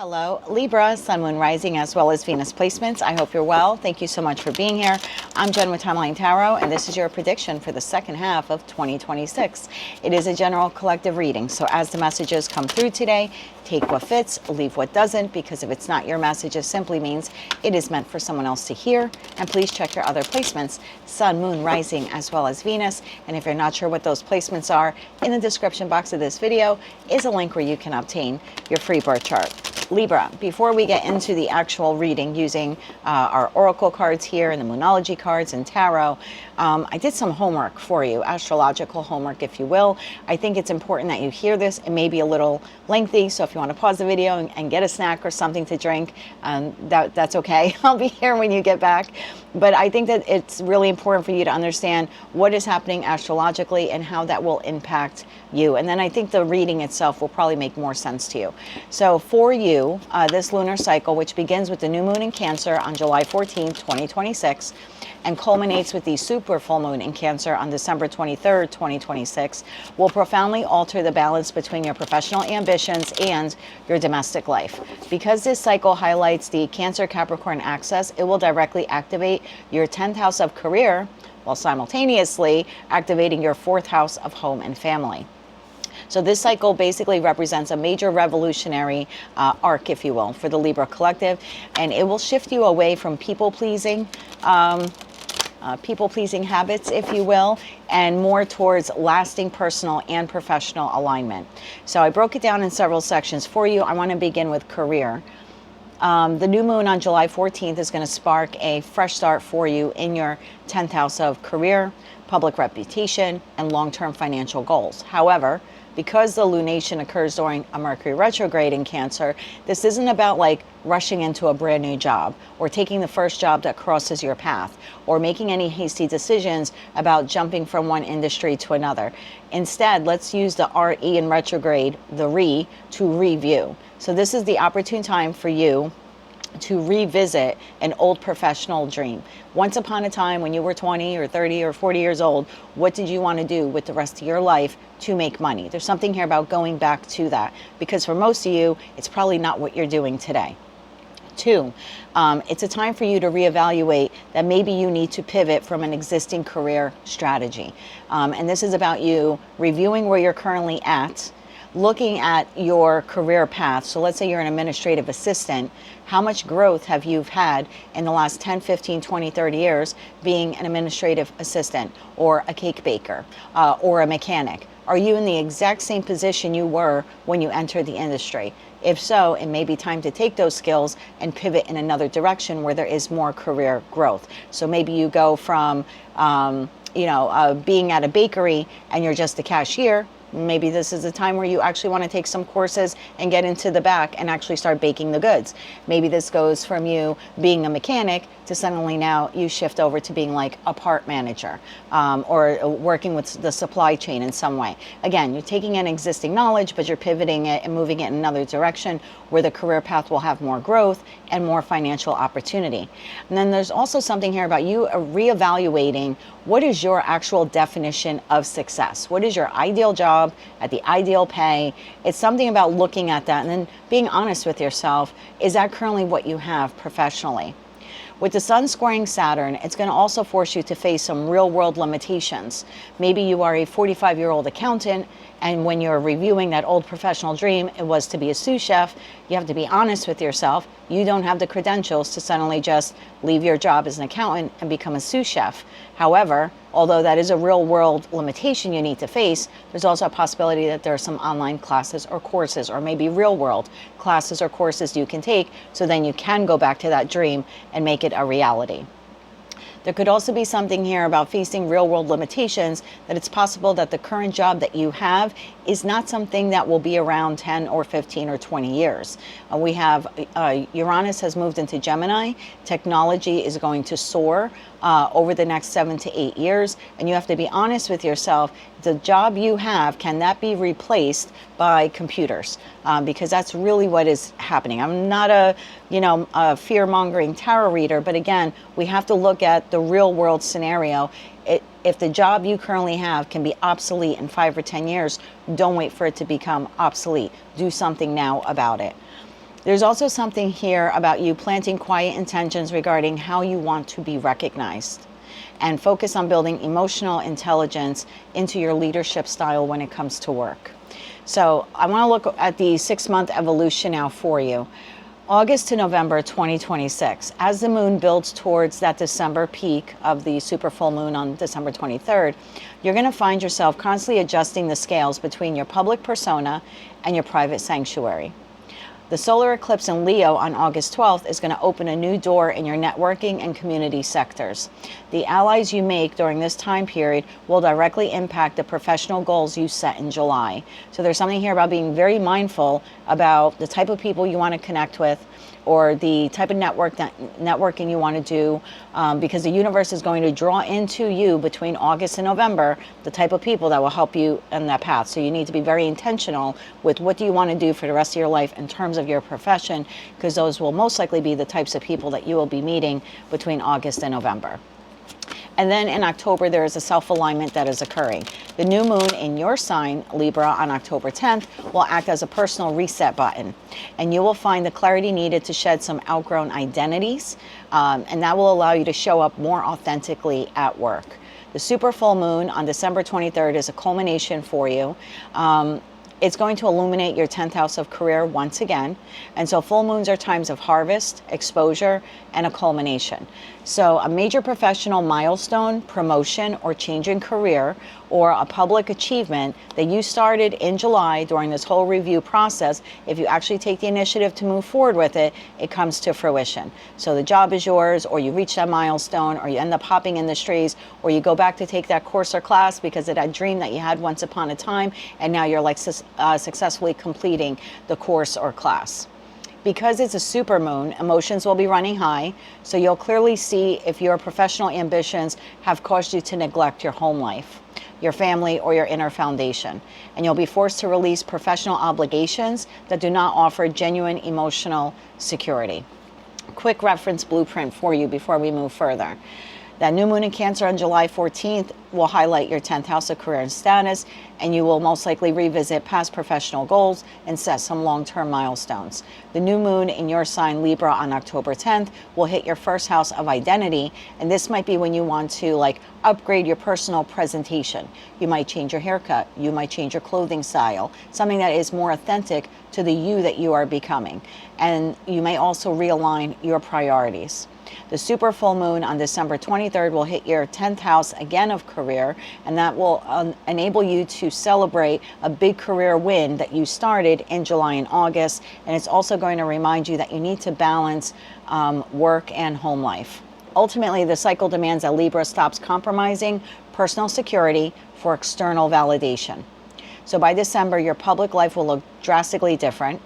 Hello, Libra, Sun, Moon, Rising, as well as Venus placements. I hope you're well. Thank you so much for being here. I'm Jen with Timeline Tarot, and this is your prediction for the second half of 2026. It is a general collective reading, so as the messages come through today, take what fits, leave what doesn't, because if it's not your message, it simply means it is meant for someone else to hear. And please check your other placements, Sun, Moon, Rising, as well as Venus. And if you're not sure what those placements are, in the description box of this video is a link where you can obtain your free birth chart. Libra, before we get into the actual reading using our oracle cards here and the moonology cards and tarot, I did some homework for you, astrological homework, if you will. I think it's important that you hear this. It may be a little lengthy, so if you want to pause the video and get a snack or something to drink, that's okay. I'll be here when you get back. But I think that it's really important for you to understand what is happening astrologically and how that will impact you. And then I think the reading itself will probably make more sense to you. So for you, this lunar cycle, which begins with the new moon in Cancer on July 14th, 2026, and culminates with the super full moon in Cancer on December 23rd, 2026, will profoundly alter the balance between your professional ambitions and your domestic life. Because this cycle highlights the Cancer-Capricorn axis, it will directly activate your 10th house of career, while simultaneously activating your 4th house of home and family. So this cycle basically represents a major revolutionary arc, if you will, for the Libra collective, and it will shift you away from people-pleasing habits, if you will, and more towards lasting personal and professional alignment. So I broke it down in several sections for you. I want to begin with career. The new moon on July 14th is going to spark a fresh start for you in your 10th house of career, public reputation, and long-term financial goals. However, because the lunation occurs during a Mercury retrograde in Cancer, this isn't about like rushing into a brand new job or taking the first job that crosses your path or making any hasty decisions about jumping from one industry to another. Instead, let's use the RE in retrograde, the re, to review. So this is the opportune time for you to revisit an old professional dream. Once upon a time when you were 20 or 30 or 40 years old, what did you want to do with the rest of your life to make money? There's something here about going back to that, because for most of you, it's probably not what you're doing today. 2, it's a time for you to reevaluate that maybe you need to pivot from an existing career strategy. And this is about you reviewing where you're currently at, looking at your career path. So let's say you're an administrative assistant. How much growth have you had in the last 10, 15, 20, 30 years being an administrative assistant or a cake baker or a mechanic? Are you in the exact same position you were when you entered the industry? If so, it may be time to take those skills and pivot in another direction where there is more career growth. So maybe you go from being at a bakery and you're just a cashier. Maybe this is a time where you actually want to take some courses and get into the back and actually start baking the goods. Maybe this goes from you being a mechanic to suddenly now you shift over to being like a part manager or working with the supply chain in some way. Again, you're taking in existing knowledge, but you're pivoting it and moving it in another direction where the career path will have more growth and more financial opportunity. And then there's also something here about you reevaluating what is your actual definition of success? What is your ideal job at the ideal pay? It's something about looking at that and then being honest with yourself. Is that currently what you have professionally? With the sun squaring Saturn, it's going to also force you to face some real world limitations. Maybe you are a 45-year-old accountant, and when you're reviewing that old professional dream, it was to be a sous chef. You have to be honest with yourself. You don't have the credentials to suddenly just leave your job as an accountant and become a sous chef. However, although that is a real world limitation you need to face, there's also a possibility that there are some online classes or courses, or maybe real world classes or courses you can take, so then you can go back to that dream and make it a reality. There could also be something here about facing real world limitations, that it's possible that the current job that you have is not something that will be around 10 or 15 or 20 years. We have Uranus has moved into Gemini. Technology is going to soar over the next 7 to 8 years. And you have to be honest with yourself. The job you have, can that be replaced by computers? Because that's really what is happening. I'm not a fear-mongering tarot reader, but again, we have to look at the real world scenario. If the job you currently have can be obsolete in 5 or 10 years, don't wait for it to become obsolete. Do something now about it. There's also something here about you planting quiet intentions regarding how you want to be recognized, and focus on building emotional intelligence into your leadership style when it comes to work. So I want to look at the 6-month evolution now for you. August to November 2026, as the moon builds towards that December peak of the super full moon on December 23rd, you're going to find yourself constantly adjusting the scales between your public persona and your private sanctuary. The solar eclipse in Leo on August 12th is going to open a new door in your networking and community sectors. The allies you make during this time period will directly impact the professional goals you set in July. So there's something here about being very mindful about the type of people you want to connect with, or the type of networking you want to do, because the universe is going to draw into you between August and November the type of people that will help you in that path. So you need to be very intentional with what do you want to do for the rest of your life in terms of your profession, because those will most likely be the types of people that you will be meeting between August and November. And then in October, there is a self-alignment that is occurring. The new moon in your sign, Libra, on October 10th will act as a personal reset button. And you will find the clarity needed to shed some outgrown identities. And that will allow you to show up more authentically at work. The super full moon on December 23rd is a culmination for you. It's going to illuminate your 10th house of career once again. And so full moons are times of harvest, exposure, and a culmination. So a major professional milestone, promotion, or change in career, or a public achievement that you started in July during this whole review process, if you actually take the initiative to move forward with it, it comes to fruition. So the job is yours, or you reach that milestone, or you end up hopping industries, or you go back to take that course or class because of that dream that you had once upon a time, and now you're like successfully completing the course or class. Because it's a super moon, emotions will be running high, so you'll clearly see if your professional ambitions have caused you to neglect your home life, your family, or your inner foundation. And you'll be forced to release professional obligations that do not offer genuine emotional security. Quick reference blueprint for you before we move further. That new moon in Cancer on July 14th will highlight your 10th house of career and status, and you will most likely revisit past professional goals and set some long-term milestones. The new moon in your sign, Libra, on October 10th will hit your first house of identity, and this might be when you want to upgrade your personal presentation. You might change your haircut, you might change your clothing style, something that is more authentic to the you that you are becoming. And you may also realign your priorities. The super full moon on December 23rd will hit your 10th house again of career, and that will enable you to celebrate a big career win that you started in July and August. And it's also going to remind you that you need to balance work and home life. Ultimately, the cycle demands that Libra stops compromising personal security for external validation. So by December, your public life will look drastically different.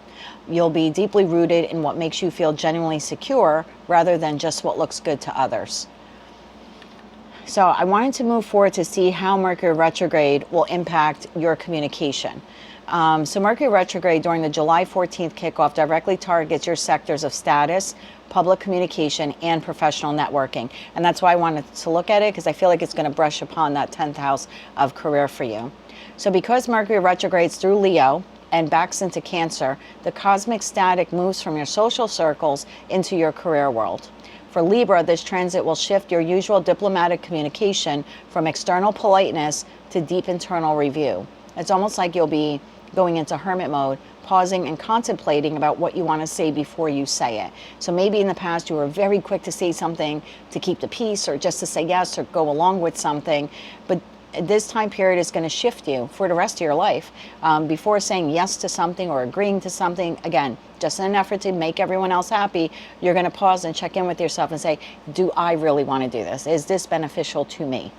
You'll be deeply rooted in what makes you feel genuinely secure rather than just what looks good to others. So I wanted to move forward to see how Mercury retrograde will impact your communication. So Mercury retrograde during the July 14th kickoff directly targets your sectors of status, public communication, and professional networking. And that's why I wanted to look at it, because I feel like it's going to brush upon that 10th house of career for you. So because Mercury retrogrades through Leo and backs into Cancer, the cosmic static moves from your social circles into your career world. For Libra, this transit will shift your usual diplomatic communication from external politeness to deep internal review. It's almost like you'll be going into hermit mode, pausing and contemplating about what you want to say before you say it. So maybe in the past you were very quick to say something to keep the peace, or just to say yes or go along with something, but this time period is going to shift you for the rest of your life. Before saying yes to something or agreeing to something, again, just in an effort to make everyone else happy, you're going to pause and check in with yourself and say, do I really want to do this? Is this beneficial to me?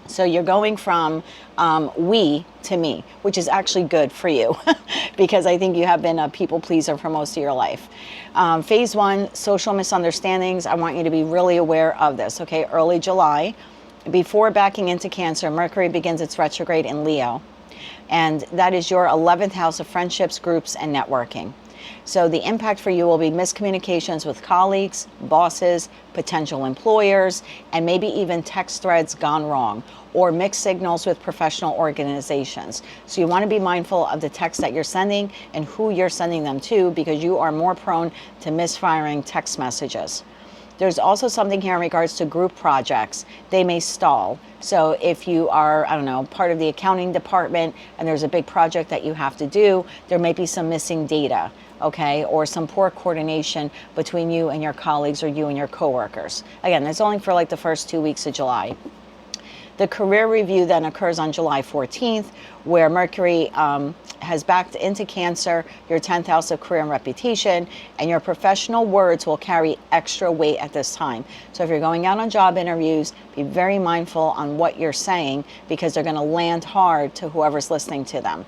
So you're going from we to me, which is actually good for you because I think you have been a people pleaser for most of your life. Phase 1, social misunderstandings. I want you to be really aware of this, okay? Early July, before backing into Cancer, Mercury begins its retrograde in Leo. And that is your 11th house of friendships, groups, and networking. So the impact for you will be miscommunications with colleagues, bosses, potential employers, and maybe even text threads gone wrong, or mixed signals with professional organizations. So you want to be mindful of the text that you're sending and who you're sending them to, because you are more prone to misfiring text messages. There's also something here in regards to group projects. They may stall. So if you are, I don't know, part of the accounting department and there's a big project that you have to do, there may be some missing data, okay, or some poor coordination between you and your colleagues or you and your coworkers. Again, it's only for like the first 2 weeks of July. The career review then occurs on July 14th, where Mercury has backed into Cancer, your 10th house of career and reputation, and your professional words will carry extra weight at this time. So if you're going out on job interviews, be very mindful on what you're saying, because they're going to land hard to whoever's listening to them.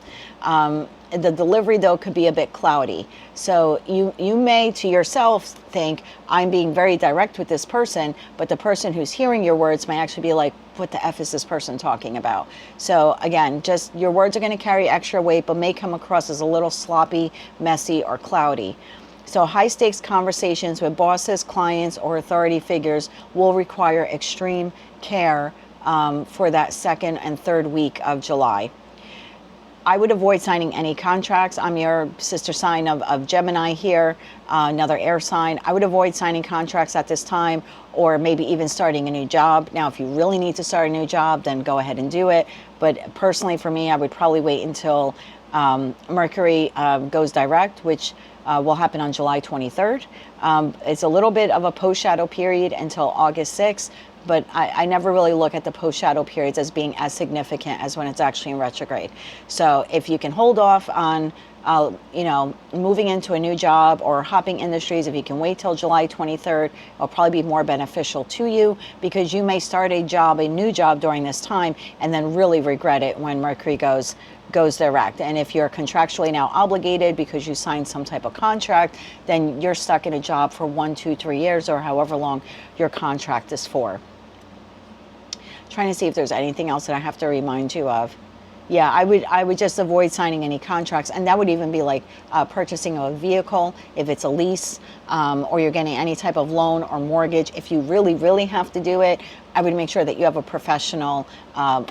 The delivery, though, could be a bit cloudy. So you may to yourself think, I'm being very direct with this person, but the person who's hearing your words may actually be like, what the F is this person talking about? So again, just your words are going to carry extra weight, but may come across as a little sloppy, messy, or cloudy. So high stakes conversations with bosses, clients, or authority figures will require extreme care for that second and third week of July. I would avoid signing any contracts. I'm your sister sign of Gemini here, another air sign. I would avoid signing contracts at this time, or maybe even starting a new job. Now, if you really need to start a new job, then go ahead and do it. But personally, for me, I would probably wait until Mercury goes direct, which will happen on July 23rd. It's a little bit of a post-shadow period until August 6th. But I never really look at the post-shadow periods as being as significant as when it's actually in retrograde. So if you can hold off on, moving into a new job or hopping industries, if you can wait till July 23rd, it'll probably be more beneficial to you, because you may start a new job during this time and then really regret it when Mercury goes direct. And if you're contractually now obligated because you signed some type of contract, then you're stuck in a job for 1, 2, 3 years, or however long your contract is for. Trying to see if there's anything else that I have to remind you of. Yeah, I would just avoid signing any contracts, and that would even be like purchasing of a vehicle, if it's a lease, or you're getting any type of loan or mortgage. If you really, really have to do it, I would make sure that you have a professional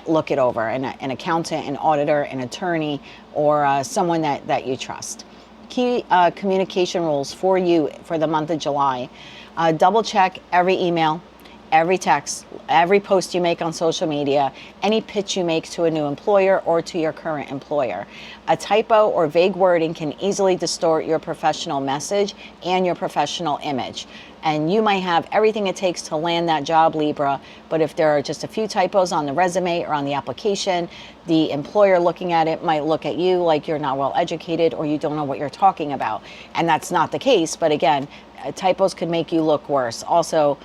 look it over, an accountant, an auditor, an attorney, or someone that you trust. Key communication rules for you for the month of July. Double check every email, every text, every post you make on social media, any pitch you make to a new employer or to your current employer. A typo or vague wording can easily distort your professional message and your professional image. And you might have everything it takes to land that job, Libra, but if there are just a few typos on the resume or on the application, the employer looking at it might look at you like you're not well educated or you don't know what you're talking about. And that's not the case, but again, typos could make you look worse. Also,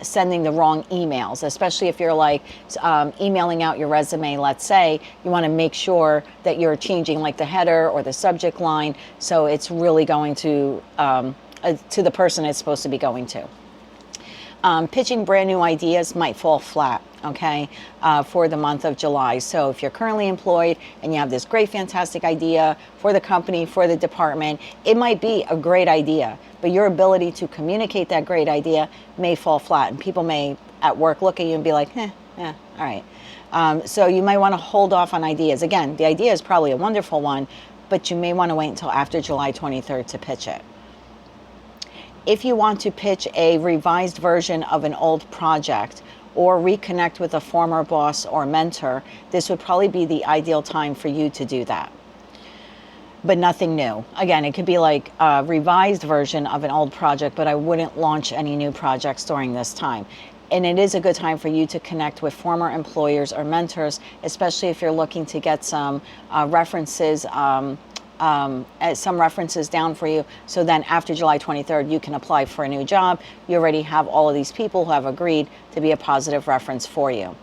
sending the wrong emails, especially if you're like emailing out your resume, let's say, you want to make sure that you're changing like the header or the subject line, so it's really going to the person it's supposed to be going to. Pitching brand new ideas might fall flat, okay, for the month of July. So if you're currently employed and you have this great, fantastic idea for the company, for the department, it might be a great idea, but your ability to communicate that great idea may fall flat, and people may at work look at you and be like, all right. So you might want to hold off on ideas. Again, the idea is probably a wonderful one, but you may want to wait until after July 23rd to pitch it. If you want to pitch a revised version of an old project or reconnect with a former boss or mentor, this would probably be the ideal time for you to do that. But nothing new. Again, it could be like a revised version of an old project, but I wouldn't launch any new projects during this time. And it is a good time for you to connect with former employers or mentors, especially if you're looking to get some references down for you, so then after July 23rd you can apply for a new job. You already have all of these people who have agreed to be a positive reference for you.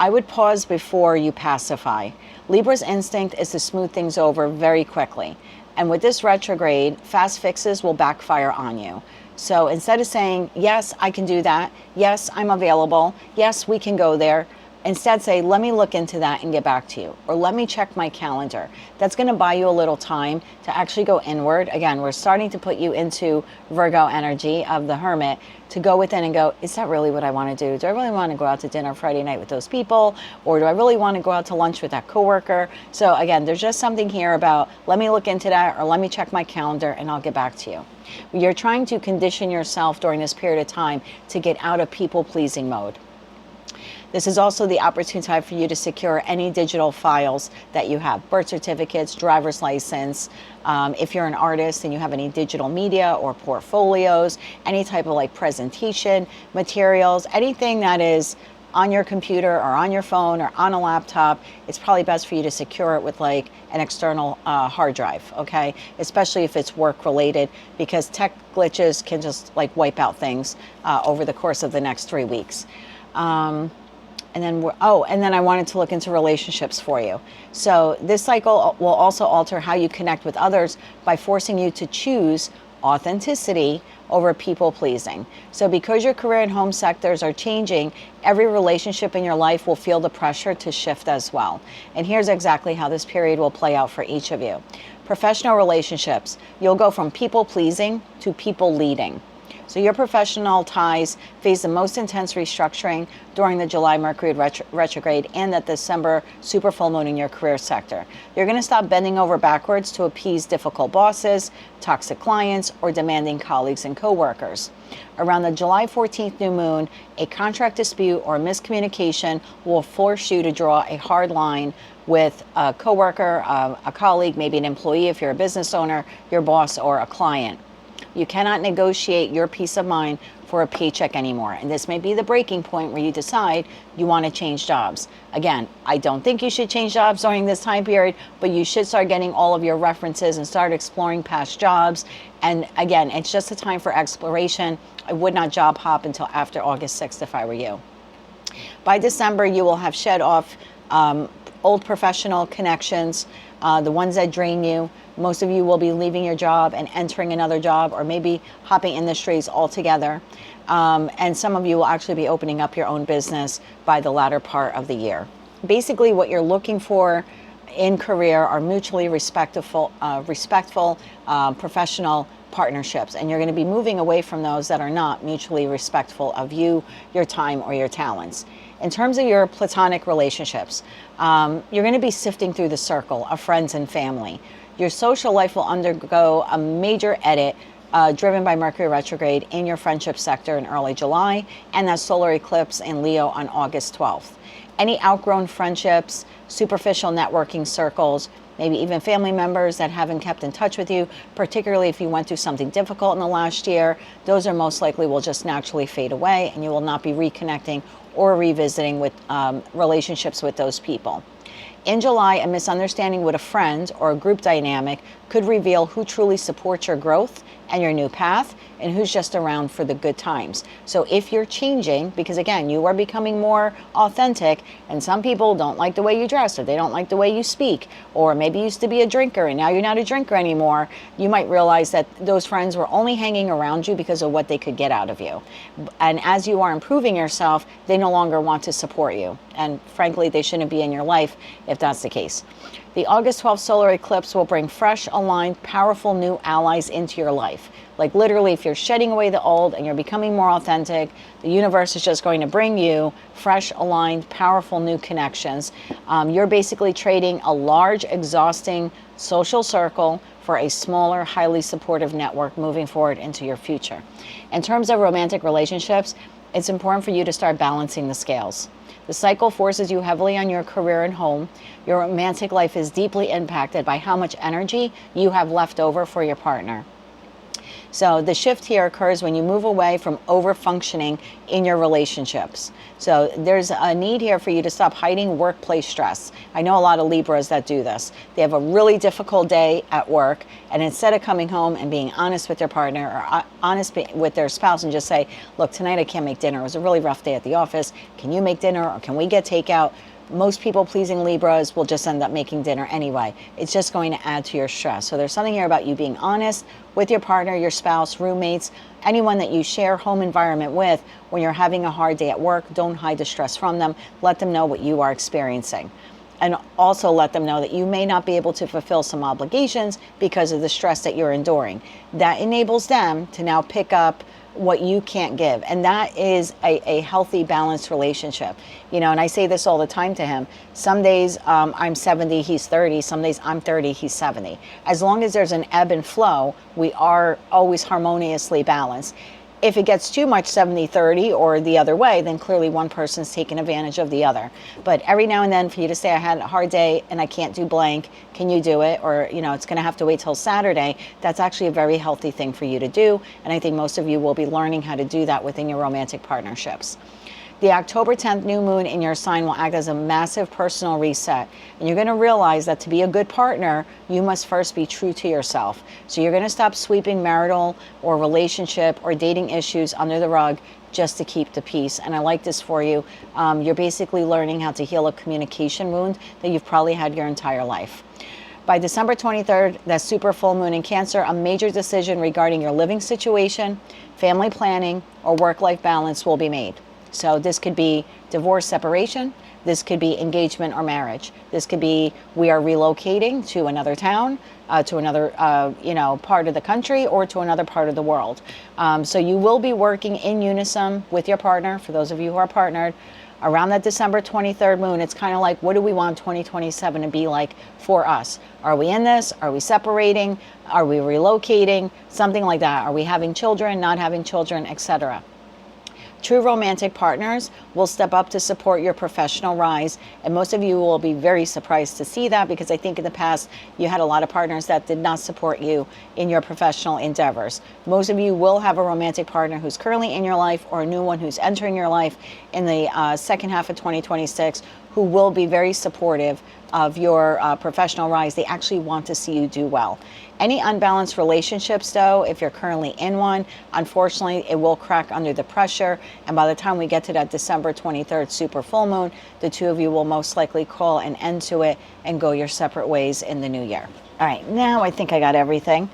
I would pause before you pacify. Libra's instinct is to smooth things over very quickly, and with this retrograde, fast fixes will backfire on you. So instead of saying, yes, I can do that, yes, I'm available, yes, we can go there, Instead, say, let me look into that and get back to you, or let me check my calendar. That's going to buy you a little time to actually go inward. Again, we're starting to put you into Virgo energy of the Hermit, to go within and go, is that really what I want to do? Do I really want to go out to dinner Friday night with those people? Or do I really want to go out to lunch with that coworker? So again, there's just something here about, let me look into that, or let me check my calendar and I'll get back to you. You're trying to condition yourself during this period of time to get out of people-pleasing mode. This is also the opportune time for you to secure any digital files that you have, birth certificates, driver's license. If you're an artist and you have any digital media or portfolios, any type of like presentation materials, anything that is on your computer or on your phone or on a laptop, it's probably best for you to secure it with like an external hard drive, okay? Especially if it's work related, because tech glitches can just like wipe out things over the course of the next 3 weeks. And then I wanted to look into relationships for you. So this cycle will also alter how you connect with others by forcing you to choose authenticity over people pleasing. So because your career and home sectors are changing, every relationship in your life will feel the pressure to shift as well. And here's exactly how this period will play out for each of you. Professional relationships, you'll go from people pleasing to people leading. So your professional ties face the most intense restructuring during the July Mercury retrograde and that December super full moon in your career sector. You're going to stop bending over backwards to appease difficult bosses, toxic clients, or demanding colleagues and coworkers. Around the July 14th new moon, a contract dispute or miscommunication will force you to draw a hard line with a coworker, a colleague, maybe an employee if you're a business owner, your boss, or a client. You cannot negotiate your peace of mind for a paycheck anymore. And this may be the breaking point where you decide you want to change jobs. Again, I don't think you should change jobs during this time period, but you should start getting all of your references and start exploring past jobs. And again, it's just a time for exploration. I would not job hop until after August 6th if I were you. By December, you will have shed off old professional connections, the ones that drain you. Most of you will be leaving your job and entering another job, or maybe hopping industries altogether. And some of you will actually be opening up your own business by the latter part of the year. Basically, what you're looking for in career are mutually respectful professional partnerships, and you're going to be moving away from those that are not mutually respectful of you, your time, or your talents. In terms of your platonic relationships, you're going to be sifting through the circle of friends and family. Your social life will undergo a major edit driven by Mercury retrograde in your friendship sector in early July, and that solar eclipse in Leo on August 12th. Any outgrown friendships, superficial networking circles, maybe even family members that haven't kept in touch with you, particularly if you went through something difficult in the last year, those are most likely will just naturally fade away, and you will not be reconnecting or revisiting with relationships with those people. In July, a misunderstanding with a friend or a group dynamic could reveal who truly supports your growth and your new path, and who's just around for the good times. So if you're changing, because again, you are becoming more authentic, and some people don't like the way you dress, or they don't like the way you speak, or maybe you used to be a drinker and now you're not a drinker anymore, you might realize that those friends were only hanging around you because of what they could get out of you. And as you are improving yourself, they no longer want to support you. And frankly, they shouldn't be in your life if that's the case. The August 12th solar eclipse will bring fresh, aligned, powerful new allies into your life. Like literally, if you're shedding away the old and you're becoming more authentic, the universe is just going to bring you fresh, aligned, powerful new connections. You're basically trading a large, exhausting social circle for a smaller, highly supportive network moving forward into your future. In terms of romantic relationships, it's important for you to start balancing the scales. The cycle forces you heavily on your career and home. Your romantic life is deeply impacted by how much energy you have left over for your partner. So the shift here occurs when you move away from over-functioning in your relationships. So there's a need here for you to stop hiding workplace stress. I know a lot of Libras that do this. They have a really difficult day at work, and instead of coming home and being honest with their partner or honest with their spouse and just say, look, tonight I can't make dinner. It was a really rough day at the office. Can you make dinner, or can we get takeout? most people pleasing Libras will just end up making dinner anyway. It's just going to add to your stress. So there's something here about you being honest with your partner, your spouse, roommates, anyone that you share home environment with. When you're having a hard day at work, don't hide the stress from them. Let them know what you are experiencing. And also let them know that you may not be able to fulfill some obligations because of the stress that you're enduring. That enables them to now pick up what you can't give. And that is a healthy, balanced relationship. You know, and I say this all the time to him. Some days I'm 70, he's 30. Some days I'm 30, he's 70. As long as there's an ebb and flow, we are always harmoniously balanced. If it gets too much 70-30 or the other way, then clearly one person's taking advantage of the other. But every now and then for you to say, I had a hard day and I can't do blank, can you do it? Or, you know, it's going to have to wait till Saturday. That's actually a very healthy thing for you to do. And I think most of you will be learning how to do that within your romantic partnerships. The October 10th new moon in your sign will act as a massive personal reset. And you're going to realize that to be a good partner, you must first be true to yourself. So you're going to stop sweeping marital or relationship or dating issues under the rug just to keep the peace. And I like this for you. You're basically learning how to heal a communication wound that you've probably had your entire life. By December 23rd, that super full moon in Cancer, a major decision regarding your living situation, family planning, or work-life balance will be made. So this could be divorce, separation. This could be engagement or marriage. This could be we are relocating to another town, to another part of the country, or to another part of the world. So you will be working in unison with your partner. For those of you who are partnered, around that December 23rd moon, it's kind of like, what do we want 2027 to be like for us? Are we in this? Are we separating? Are we relocating? Something like that. Are we having children, not having children, etc.? True romantic partners will step up to support your professional rise. And most of you will be very surprised to see that, because I think in the past you had a lot of partners that did not support you in your professional endeavors. Most of you will have a romantic partner who's currently in your life, or a new one who's entering your life in the second half of 2026, who will be very supportive of your professional rise. They actually want to see you do well. Any unbalanced relationships, though, if you're currently in one, unfortunately, it will crack under the pressure. And by the time we get to that December 23rd super full moon, the two of you will most likely call an end to it and go your separate ways in the new year. All right, now I think I got everything.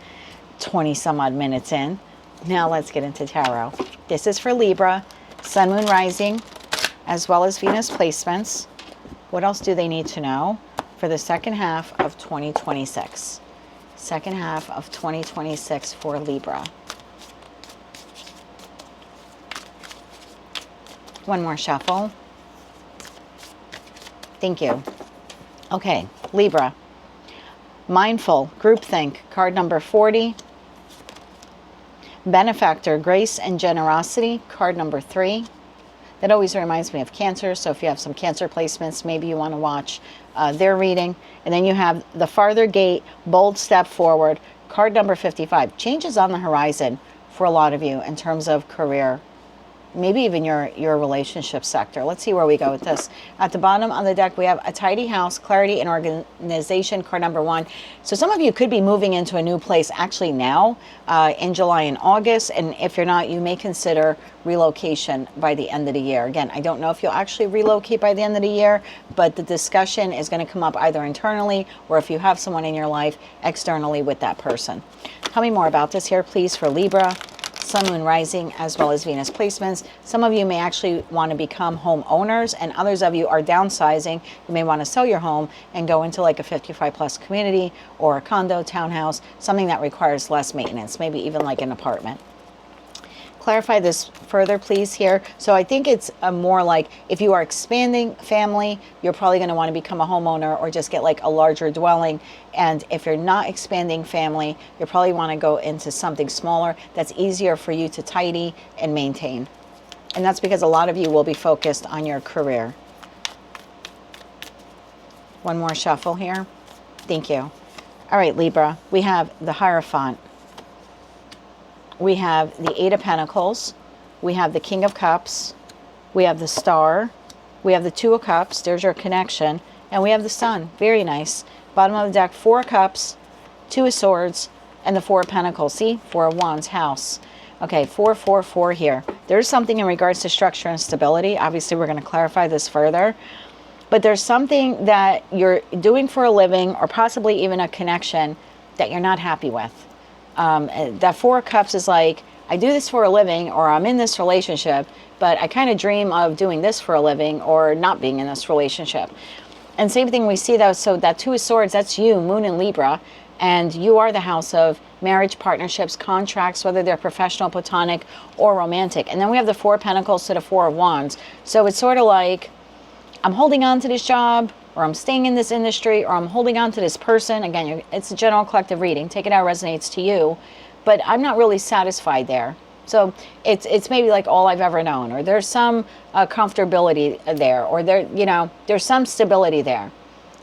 20 some odd minutes in. Now let's get into tarot. This is for Libra, Sun, Moon, Rising, as well as Venus placements. What else do they need to know for the second half of 2026? Second half of 2026 for Libra. One more shuffle. Thank you. Okay, Libra. Mindful, groupthink, card number 40. Benefactor, grace and generosity, card number 3. That always reminds me of Cancer, so if you have some Cancer placements, maybe you want to watch their reading. And then you have the farther gate, bold step forward, card number 55. Changes on the horizon for a lot of you in terms of career, maybe even your relationship sector. Let's see where we go with this. At the bottom of the deck, we have a tidy house, clarity and organization, card number 1. So some of you could be moving into a new place actually now in July and August. And if you're not, you may consider relocation by the end of the year. Again, I don't know if you'll actually relocate by the end of the year, but the discussion is going to come up either internally, or if you have someone in your life, externally with that person. Tell me more about this here, please, for Libra, Sun, Moon, Rising, as well as Venus placements. Some of you may actually want to become home owners, and others of you are downsizing. You may want to sell your home and go into like a 55 plus community or a condo, townhouse, something that requires less maintenance, maybe even like an apartment. Clarify this further, please, here. So I think it's more like if you are expanding family, you're probably going to want to become a homeowner or just get like a larger dwelling. And if you're not expanding family, you probably want to go into something smaller that's easier for you to tidy and maintain. And that's because a lot of you will be focused on your career. One more shuffle here. Thank you. All right, Libra, we have the Hierophant. We have the Eight of Pentacles, we have the King of Cups, we have the Star, we have the Two of Cups, there's your connection, and we have the Sun. Very nice. Bottom of the deck, Four of Cups, Two of Swords, and the Four of Pentacles. See? Four of Wands, House. Okay, 444 here. There's something in regards to structure and stability. Obviously, we're going to clarify this further. But there's something that you're doing for a living, or possibly even a connection, that you're not happy with. That Four of Cups is like, I do this for a living, or I'm in this relationship, but I kind of dream of doing this for a living, or not being in this relationship. And same thing we see though, so that Two of Swords, that's you, Moon in Libra, and you are the house of marriage, partnerships, contracts, whether they're professional, platonic, or romantic. And then we have the Four of Pentacles to the Four of Wands. So it's sort of like, I'm holding on to this job, or I'm staying in this industry, or I'm holding on to this person. Again, it's a general collective reading. Take it how it resonates to you. But I'm not really satisfied there. So it's maybe like all I've ever known, or there's some comfortability there, or there's some stability there.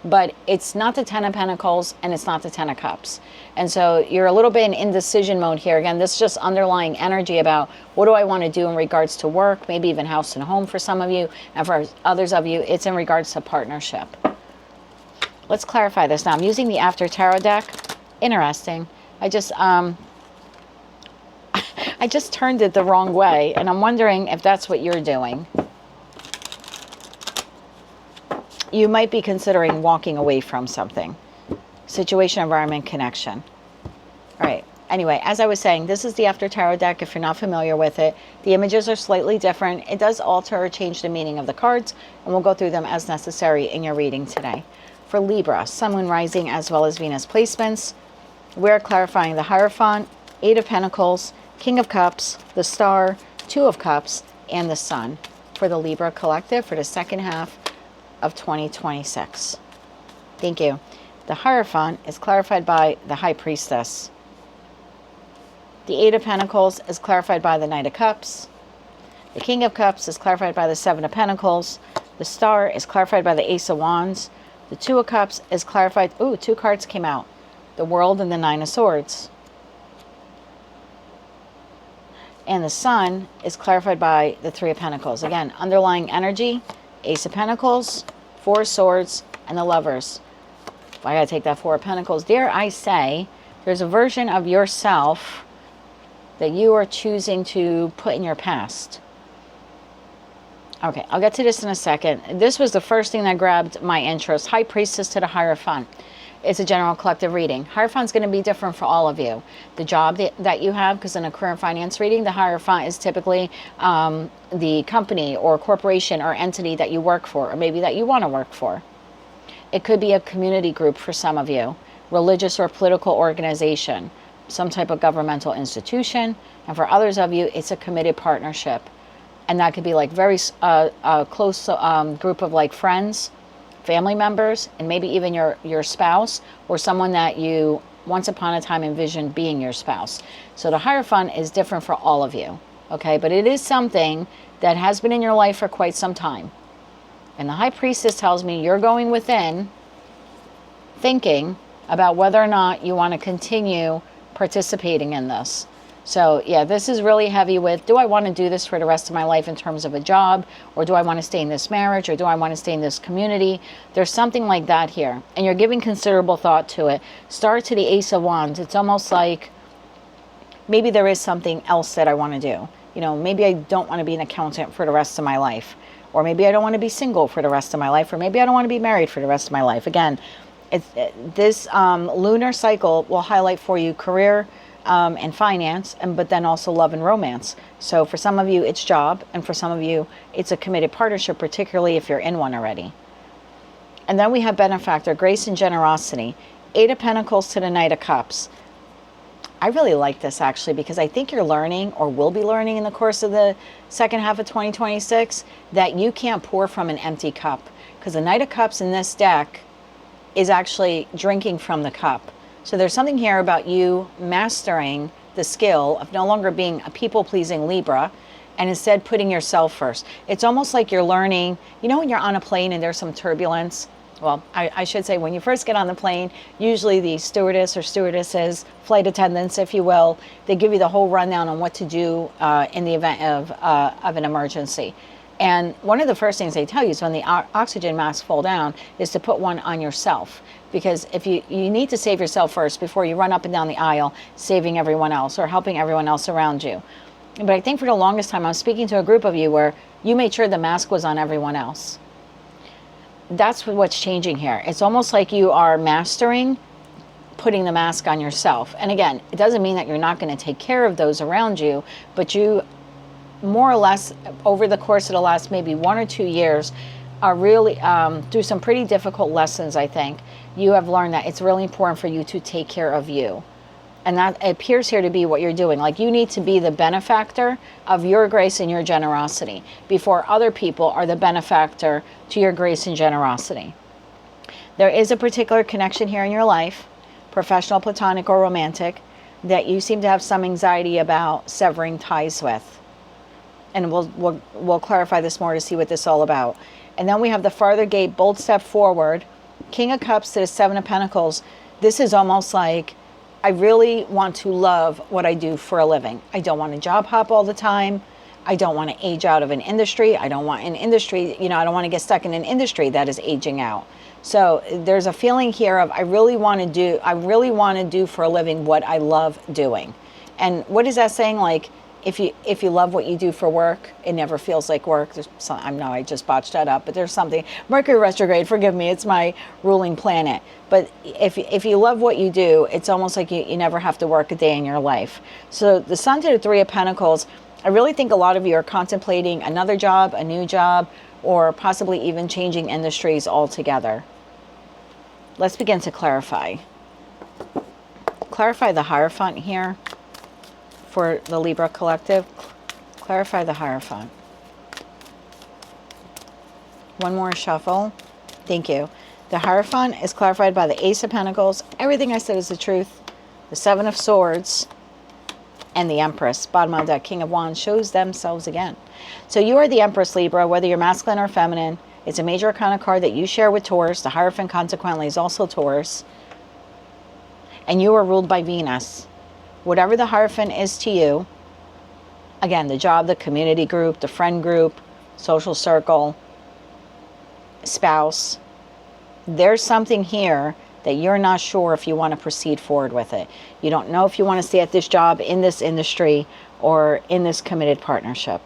But it's not the Ten of Pentacles, and it's not the Ten of Cups. And so you're a little bit in indecision mode here. Again, this is just underlying energy about what do I want to do in regards to work, maybe even house and home for some of you, and for others of you, it's in regards to partnership. Let's clarify this now. I'm using the After Tarot deck. Interesting. I just turned it the wrong way, and I'm wondering if that's what you're doing. You might be considering walking away from something. Situation, environment, connection. All right. Anyway, as I was saying, this is the After Tarot deck. If you're not familiar with it, the images are slightly different. It does alter or change the meaning of the cards, and we'll go through them as necessary in your reading today. For Libra, Sun, Moon, Rising, as well as Venus placements, we're clarifying the Hierophant, Eight of Pentacles, King of Cups, the Star, Two of Cups, and the Sun for the Libra collective for the second half of 2026. Thank you. The Hierophant is clarified by the High Priestess. The Eight of Pentacles is clarified by the Knight of Cups. The King of Cups is clarified by the Seven of Pentacles. The Star is clarified by the Ace of Wands. The Two of Cups is clarified... Ooh, two cards came out. The World and the Nine of Swords. And the Sun is clarified by the Three of Pentacles. Again, underlying energy, Ace of Pentacles, Four of Swords, and the Lovers. I gotta take that Four of Pentacles. Dare I say, there's a version of yourself that you are choosing to put in your past. Okay, I'll get to this in a second. This was the first thing that grabbed my interest. High Priestess to the Hierophant. It's a general collective reading. Hierophant's going to be different for all of you. The job that you have, because in a career and finance reading, the Hierophant is typically the company or corporation or entity that you work for, or maybe that you want to work for. It could be a community group for some of you, religious or political organization, some type of governmental institution, and for others of you, it's a committed partnership. And that could be like very close group of like friends, family members, and maybe even your spouse, or someone that you once upon a time envisioned being your spouse. So the Hierophant is different for all of you, okay? But it is something that has been in your life for quite some time. And the High Priestess tells me you're going within, thinking about whether or not you want to continue participating in this. So yeah, this is really heavy with, do I want to do this for the rest of my life in terms of a job, or do I want to stay in this marriage, or do I want to stay in this community? There's something like that here, and you're giving considerable thought to it. Star to the Ace of Wands, it's almost like maybe there is something else that I want to do. You know, maybe I don't want to be an accountant for the rest of my life, or maybe I don't want to be single for the rest of my life, or maybe I don't want to be married for the rest of my life. Again, this lunar cycle will highlight for you career, and finance, but then also love and romance. So for some of you, it's job, and for some of you, it's a committed partnership, particularly if you're in one already. And then we have benefactor, grace and generosity. Eight of Pentacles to the Knight of Cups. I really like this actually, because I think you're learning, or will be learning in the course of the second half of 2026, that you can't pour from an empty cup. Because the Knight of Cups in this deck is actually drinking from the cup. So there's something here about you mastering the skill of no longer being a people-pleasing Libra, and instead putting yourself first. It's almost like you're learning, you know when you're on a plane and there's some turbulence? Well, I should say when you first get on the plane, usually the stewardess or stewardesses, flight attendants, if you will, they give you the whole rundown on what to do in the event of an emergency. And one of the first things they tell you is when the oxygen masks fall down is to put one on yourself. Because if you need to save yourself first before you run up and down the aisle saving everyone else or helping everyone else around you. But I think for the longest time I was speaking to a group of you where you made sure the mask was on everyone else. that's what's changing here. It's almost like you are mastering putting the mask on yourself. And again, it doesn't mean that you're not going to take care of those around you, but you more or less over the course of the last maybe 1 or 2 years are really through some pretty difficult lessons. I think you have learned that it's really important for you to take care of you. And that appears here to be what you're doing. Like, you need to be the benefactor of your grace and your generosity before other people are the benefactor to your grace and generosity. There is a particular connection here in your life, professional, platonic, or romantic, that you seem to have some anxiety about severing ties with. And we'll clarify this more to see what this is all about. And then we have the farther gate, bold step forward, King of Cups to the Seven of Pentacles. This is almost like, I really want to love what I do for a living. I don't want to job hop all the time. I don't want to age out of an industry. I don't want an industry, I don't want to get stuck in an industry that is aging out. So there's a feeling here of I really want to do for a living what I love doing. And what is that saying? Like, if you love what you do for work, it never feels like work. I just botched that up, but there's something. Mercury retrograde, forgive me, it's my ruling planet. But if you love what you do, it's almost like you never have to work a day in your life. So the Sun to the Three of Pentacles, I really think a lot of you are contemplating another job, a new job, or possibly even changing industries altogether. Let's begin to clarify. Clarify the Hierophant here. For the Libra collective, clarify the Hierophant. One more shuffle. Thank you. The Hierophant is clarified by the Ace of Pentacles. Everything I said is the truth. The Seven of Swords and the Empress. Bottom of that King of Wands shows themselves again. So you are the Empress, Libra, whether you're masculine or feminine. It's a major arcana card that you share with Taurus. The Hierophant consequently is also Taurus. And you are ruled by Venus. Whatever the Hierophant is to you, again, the job, the community group, the friend group, social circle, spouse, there's something here that you're not sure if you want to proceed forward with it. You don't know if you want to stay at this job, in this industry, or in this committed partnership.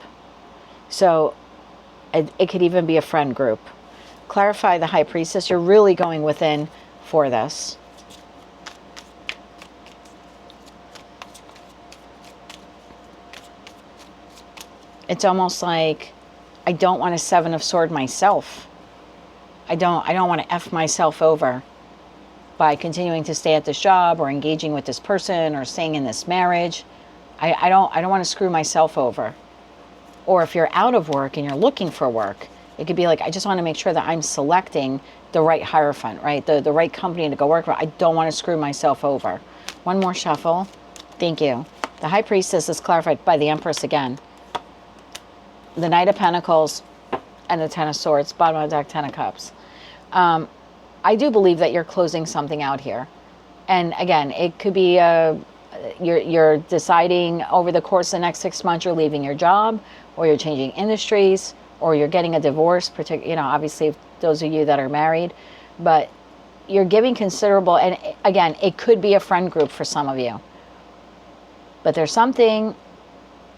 So it could even be a friend group. Clarify the High Priestess. You're really going within for this. It's almost like I don't want a Seven of Swords myself. I don't want to F myself over by continuing to stay at this job or engaging with this person or staying in this marriage. I don't want to screw myself over. Or if you're out of work and you're looking for work, it could be like, I just want to make sure that I'm selecting the right Hierophant, right? The right company to go work for. I don't want to screw myself over. One more shuffle. Thank you. The High Priestess is clarified by the Empress again. The Knight of Pentacles and the Ten of Swords, bottom of the deck, Ten of Cups. I do believe that you're closing something out here. And again, it could be you're deciding over the course of the next 6 months you're leaving your job, or you're changing industries, or you're getting a divorce, obviously those of you that are married. But you're giving considerable, and again, it could be a friend group for some of you. But there's something,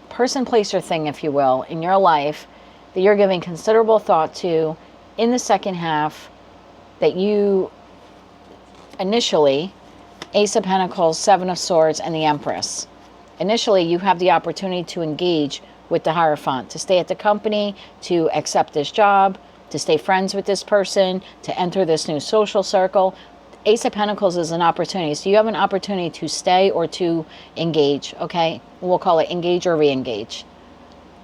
person, place, or thing, if you will, in your life that you're giving considerable thought to in the second half, that you initially, Ace of Pentacles, Seven of Swords, and the Empress. Initially, you have the opportunity to engage with the Hierophant, to stay at the company, to accept this job, to stay friends with this person, to enter this new social circle. Ace of Pentacles is an opportunity. So you have an opportunity to stay or to engage, okay? We'll call it engage or re-engage.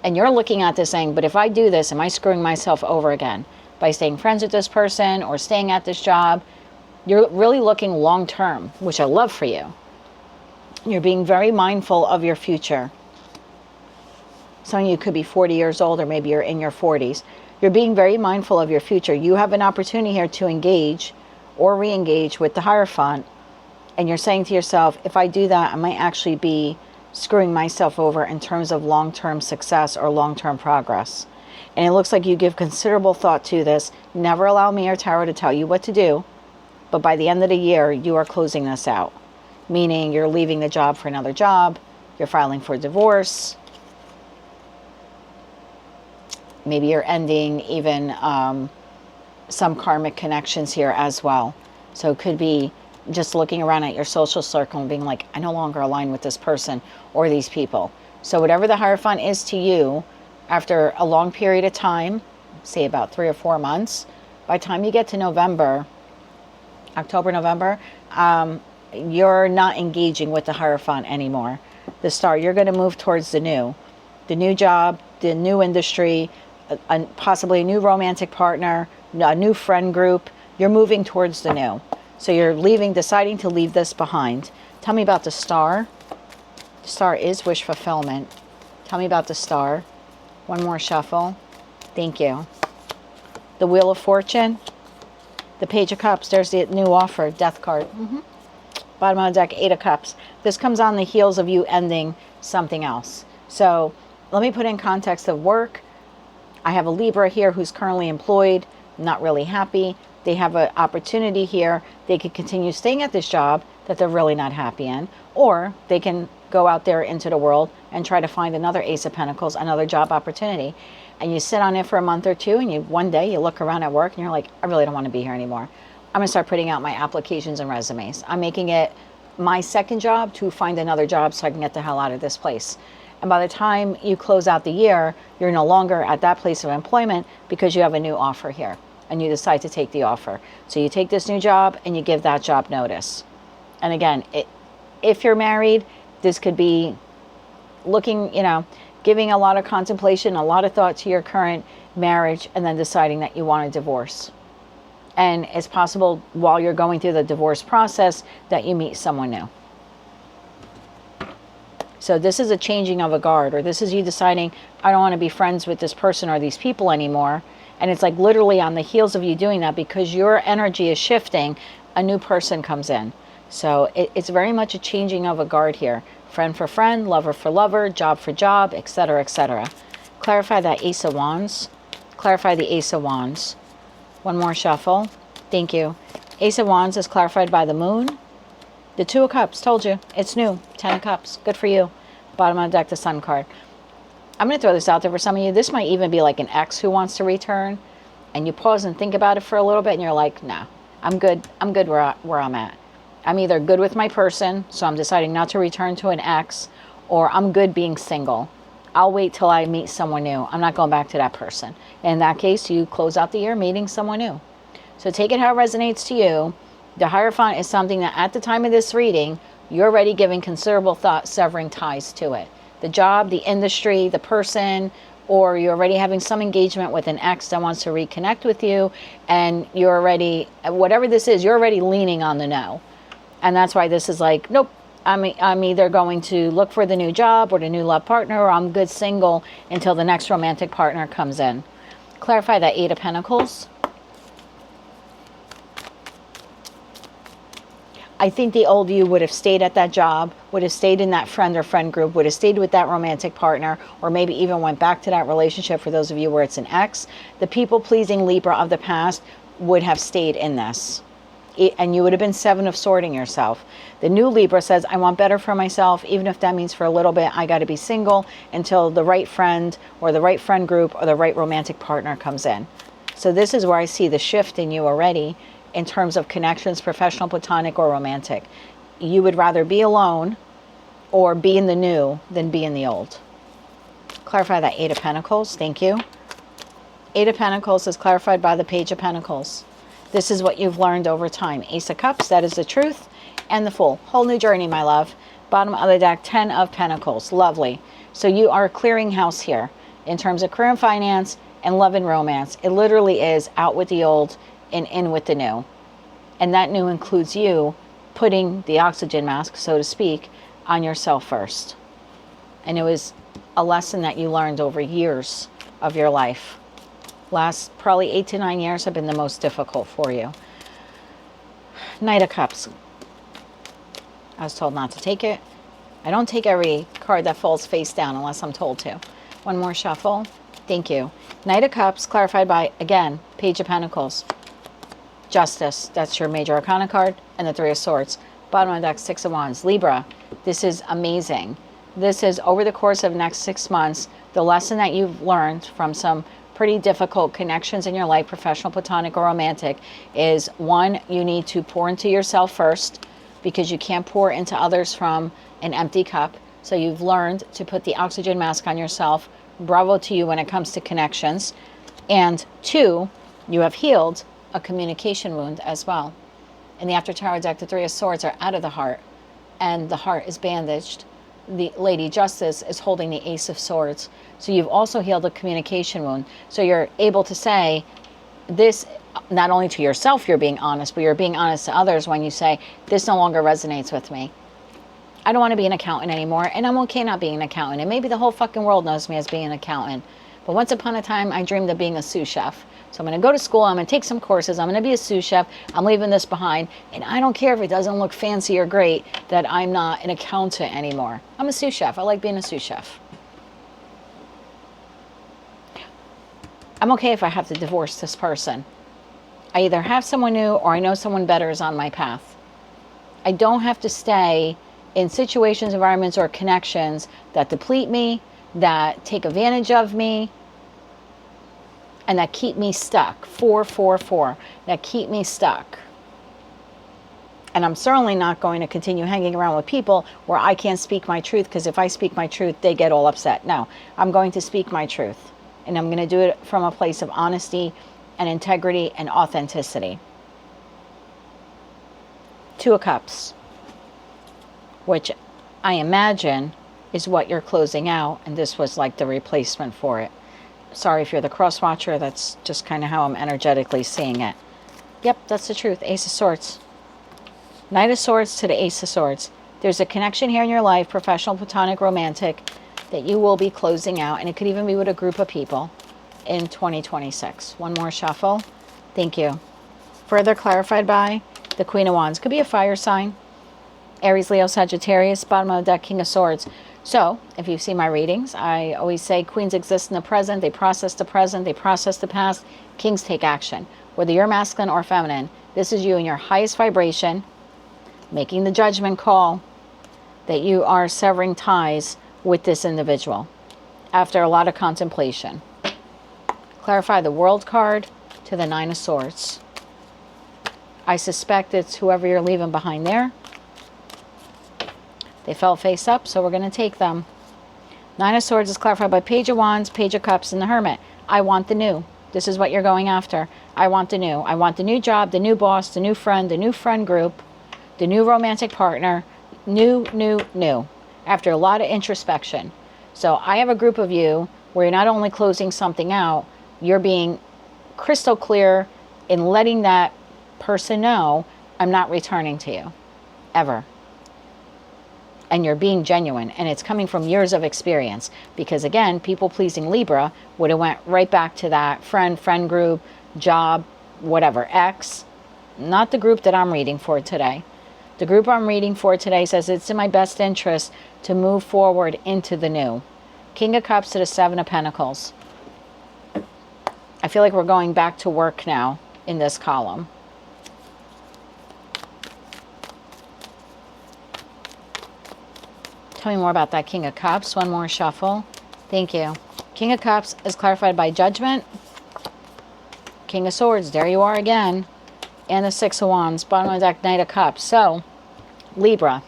And you're looking at this saying, but if I do this, am I screwing myself over again? By staying friends with this person or staying at this job? You're really looking long-term, which I love for you. You're being very mindful of your future. Some of you could be 40 years old, or maybe you're in your 40s. You're being very mindful of your future. You have an opportunity here to engage or re-engage with the Hierophant, and you're saying to yourself, if I do that, I might actually be screwing myself over in terms of long-term success or long-term progress. And it looks like you give considerable thought to this. Never allow me or tarot to tell you what to do, but by the end of the year, you are closing this out. Meaning you're leaving the job for another job, you're filing for divorce, maybe you're ending even some karmic connections here as well. So it could be just looking around at your social circle and being like, I no longer align with this person or these people. So whatever the Hierophant is to you, after a long period of time, say about 3 or 4 months, by the time you get to November, October, November, you're not engaging with the Hierophant anymore. The Star, you're going to move towards the new job, the new industry, possibly a new romantic partner, a new friend group. You're moving towards the new. So you're deciding to leave this behind. Tell me about the Star. The Star is wish fulfillment. Tell me about the Star. One more shuffle. Thank you. The Wheel of Fortune. The Page of Cups. There's the new offer. Death card. Bottom of the deck, 8 of Cups. This comes on the heels of you ending something else. So let me put in context of work. I have a Libra here who's currently employed, not really happy. They have an opportunity here. They could continue staying at this job that they're really not happy in, or they can go out there into the world and try to find another Ace of Pentacles, another job opportunity. And you sit on it for a month or two, and one day you look around at work and you're like, I really don't want to be here anymore. I'm going to start putting out my applications and resumes. I'm making it my second job to find another job so I can get the hell out of this place. And by the time you close out the year, you're no longer at that place of employment because you have a new offer here and you decide to take the offer. So you take this new job and you give that job notice. And again, if you're married, this could be looking, giving a lot of contemplation, a lot of thought to your current marriage, and then deciding that you want a divorce. And it's possible while you're going through the divorce process that you meet someone new. So this is a changing of a guard, or this is you deciding, I don't want to be friends with this person or these people anymore. And it's like literally on the heels of you doing that, because your energy is shifting, a new person comes in. So it's very much a changing of a guard here. Friend for friend, lover for lover, job for job, etc., etc. Clarify that Ace of Wands. Clarify the Ace of Wands. One more shuffle. Thank you. Ace of Wands is clarified by the Moon. The Two of Cups, told you, it's new. 10 of Cups, good for you. Bottom of the deck, the Sun card. I'm going to throw this out there for some of you. This might even be like an ex who wants to return. And you pause and think about it for a little bit and you're like, nah, I'm good. I'm good where I'm at. I'm either good with my person, so I'm deciding not to return to an ex, or I'm good being single. I'll wait till I meet someone new. I'm not going back to that person. In that case, you close out the year meeting someone new. So take it how it resonates to you. The Hierophant is something that at the time of this reading, you're already giving considerable thought, severing ties to it. The job, the industry, the person, or you're already having some engagement with an ex that wants to reconnect with you, and you're already, whatever this is, you're already leaning on the no. And that's why this is like, nope, I'm either going to look for the new job or the new love partner, or I'm good single until the next romantic partner comes in. Clarify that 8 of Pentacles. I think the old you would have stayed at that job, would have stayed in that friend or friend group, would have stayed with that romantic partner, or maybe even went back to that relationship for those of you where it's an ex. The people-pleasing Libra of the past would have stayed in this. And you would have been 7 of sorting yourself. The new Libra says, I want better for myself, even if that means for a little bit, I got to be single until the right friend or the right friend group or the right romantic partner comes in. So this is where I see the shift in you already in terms of connections, professional, platonic, or romantic. You would rather be alone or be in the new than be in the old. Clarify that 8 of Pentacles. Thank you. 8 of Pentacles is clarified by the Page of Pentacles. This is what you've learned over time. Ace of Cups, that is the truth, and the Fool. Whole new journey, my love. Bottom of the deck, 10 of Pentacles. Lovely. So you are a clearing house here in terms of career and finance and love and romance. It literally is out with the old and in with the new. And that new includes you putting the oxygen mask, so to speak, on yourself first. And it was a lesson that you learned over years of your life. Last probably 8 to 9 years have been the most difficult for you. Knight of Cups. I was told not to take it. I don't take every card that falls face down unless I'm told to. One more shuffle. Thank you. Knight of Cups clarified by, again, Page of Pentacles. Justice. That's your major arcana card. And the 3 of Swords. Bottom of the deck, 6 of Wands. Libra. This is amazing. This is over the course of the next 6 months, the lesson that you've learned from some pretty difficult connections in your life, professional, platonic, or romantic, is one, you need to pour into yourself first, because you can't pour into others from an empty cup. So you've learned to put the oxygen mask on yourself. Bravo to you when it comes to connections. And two, you have healed a communication wound as well. In the After Tarot deck, the Three of Swords are out of the heart, and the heart is bandaged. The Lady Justice is holding the Ace of Swords. So you've also healed a communication wound. So you're able to say this, not only to yourself you're being honest, but you're being honest to others when you say, this no longer resonates with me. I don't want to be an accountant anymore, and I'm okay not being an accountant. And maybe the whole fucking world knows me as being an accountant. But once upon a time, I dreamed of being a sous chef. So I'm going to go to school, I'm going to take some courses, I'm going to be a sous chef, I'm leaving this behind, and I don't care if it doesn't look fancy or great that I'm not an accountant anymore. I'm a sous chef. I like being a sous chef. I'm okay if I have to divorce this person. I either have someone new or I know someone better is on my path. I don't have to stay in situations, environments, or connections that deplete me, that take advantage of me, and that keep me stuck. 444, that keep me stuck. And I'm certainly not going to continue hanging around with people where I can't speak my truth, because if I speak my truth, they get all upset. No, I'm going to speak my truth. And I'm going to do it from a place of honesty and integrity and authenticity. Two of Cups, which I imagine is what you're closing out, and this was like the replacement for it. Sorry if you're the cross watcher, that's just kind of how I'm energetically seeing it. Yep, that's the truth. Ace of Swords. Knight of Swords to the Ace of Swords. There's a connection here in your life, professional, platonic, romantic, that you will be closing out, and it could even be with a group of people in 2026. One more shuffle. Thank you. Further clarified by the Queen of Wands. Could be a fire sign. Aries, Leo, Sagittarius. Bottom of the deck, King of Swords. So, if you see my readings, I always say queens exist in the present. They process the present. They process the past. Kings take action. Whether you're masculine or feminine, this is you in your highest vibration, making the judgment call that you are severing ties with this individual after a lot of contemplation. Clarify the World card to the Nine of Swords. I suspect it's whoever you're leaving behind there. They fell face up, so we're going to take them. Nine of Swords is clarified by Page of Wands, Page of Cups, and the Hermit. I want the new. This is what you're going after. I want the new. I want the new job, the new boss, the new friend group, the new romantic partner. New. After a lot of introspection. So I have a group of you where you're not only closing something out, you're being crystal clear in letting that person know, I'm not returning to you. Ever. And you're being genuine, and it's coming from years of experience, because again, people-pleasing Libra would have went right back to that friend group, job, whatever, ex. Not the group that I'm reading for today. The group I'm reading for today says it's in my best interest to move forward into the new. King of Cups to the Seven of Pentacles. I feel like we're going back to work now in this column. Tell me more about that King of Cups. One more shuffle. Thank you. King of Cups is clarified by Judgment. King of Swords, there you are again. And the Six of Wands, bottom of the deck, Knight of Cups. So, Libra,